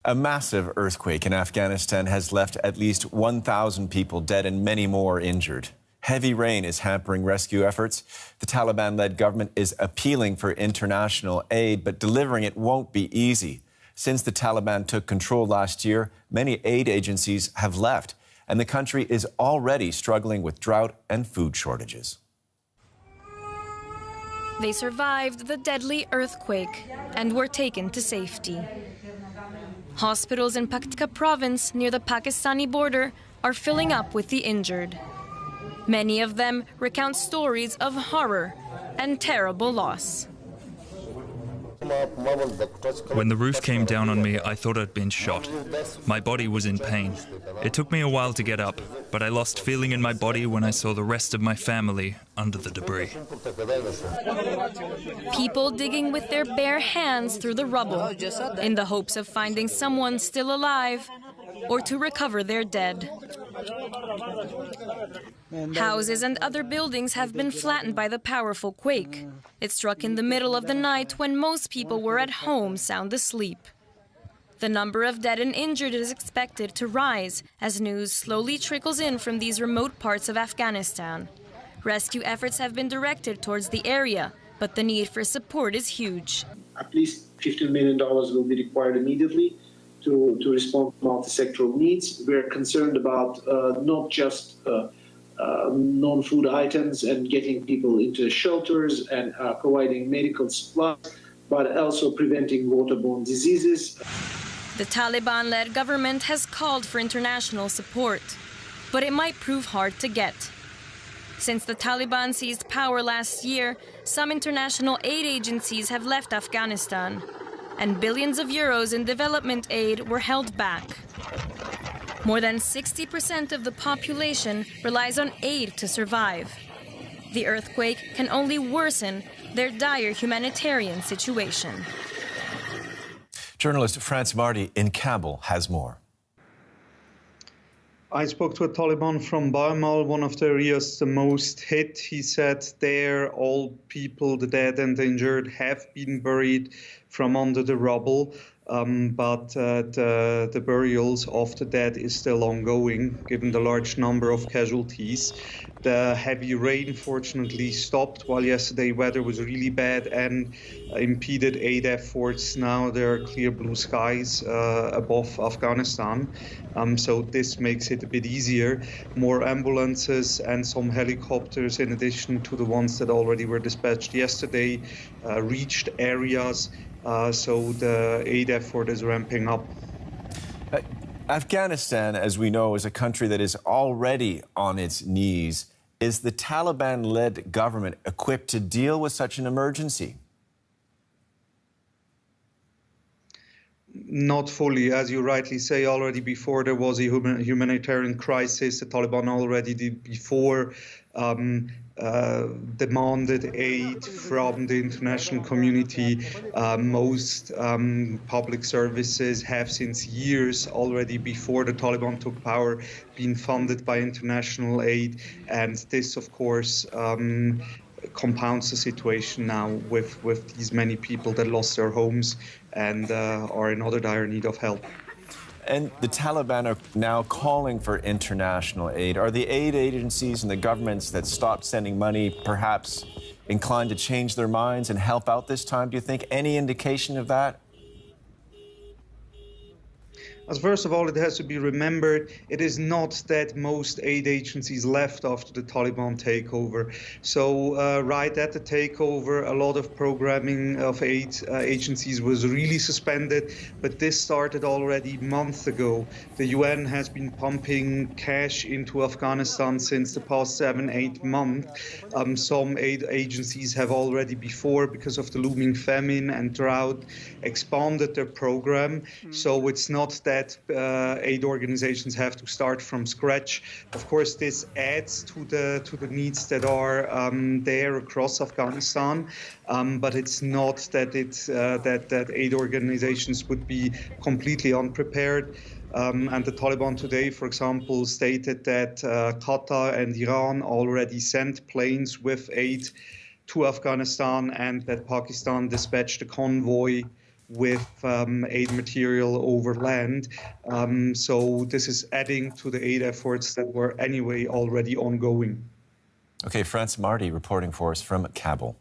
A massive earthquake in Afghanistan has left at least 1,000 people dead and many more injured. Heavy rain is hampering rescue efforts. The Taliban-led government is appealing for international aid, but delivering it won't be easy. Since the Taliban took control last year, many aid agencies have left, and the country is already struggling with drought and food shortages. They survived the deadly earthquake and were taken to safety. Hospitals in Paktika province near the Pakistani border are filling up with the injured. Many of them recount stories of horror and terrible loss. When the roof came down on me, I thought I'd been shot. My body was in pain. It took me a while to get up, but I lost feeling in my body when I saw the rest of my family under the debris. People digging with their bare hands through the rubble in the hopes of finding someone still alive or to recover their dead. Houses and other buildings have been flattened by the powerful quake. It struck in the middle of the night when most people were at home sound asleep. The number of dead and injured is expected to rise as news slowly trickles in from these remote parts of Afghanistan. Rescue efforts have been directed towards the area, but the need for support is huge. At least $15 million will be required immediately to respond to multi-sectoral needs. We're concerned about not just non-food items and getting people into shelters and providing medical supplies, but also preventing waterborne diseases. The Taliban-led government has called for international support, but it might prove hard to get. Since the Taliban seized power last year, some international aid agencies have left Afghanistan, and billions of euros in development aid were held back. More than 60% of the population relies on aid to survive. The earthquake can only worsen their dire humanitarian situation. Journalist France Marty in Kabul has more. I spoke to a Taliban from Baimal, one of the areas the most hit. He said there all people, the dead and the injured, have been buried from under the rubble. But the burials of the dead is still ongoing, given the large number of casualties. The heavy rain fortunately stopped, while yesterday weather was really bad and impeded aid efforts. Now there are clear blue skies above Afghanistan, so this makes it a bit easier. More ambulances and some helicopters, in addition to the ones that already were dispatched yesterday, reached areas. So the aid effort is ramping up. Afghanistan, as we know, is a country that is already on its knees. Is the Taliban-led government equipped to deal with such an emergency? Not fully. As you rightly say, already before there was a humanitarian crisis, the Taliban already did before demanded aid from the international community. Most public services have since years already before the Taliban took power been funded by international aid, and this of course compounds the situation now with these many people that lost their homes and are in other dire need of help. And the Taliban are now calling for international aid. Are the aid agencies and the governments that stopped sending money perhaps inclined to change their minds and help out this time, do you think? Any indication of that? As first of all, it has to be remembered, it is not that most aid agencies left after the Taliban takeover. So right at the takeover, a lot of programming of aid agencies was really suspended, but this started already months ago. The UN has been pumping cash into Afghanistan since the past 7-8 months. Some aid agencies have already before, because of the looming famine and drought, expanded their program. So it's not that aid organizations have to start from scratch. Of course, this adds to the needs that are there across Afghanistan, but it's not that that aid organizations would be completely unprepared. And the Taliban today, for example, stated that Qatar and Iran already sent planes with aid to Afghanistan, and that Pakistan dispatched a convoy with aid material over land. So this is adding to the aid efforts that were anyway already ongoing. Okay, France Marty reporting for us from Kabul.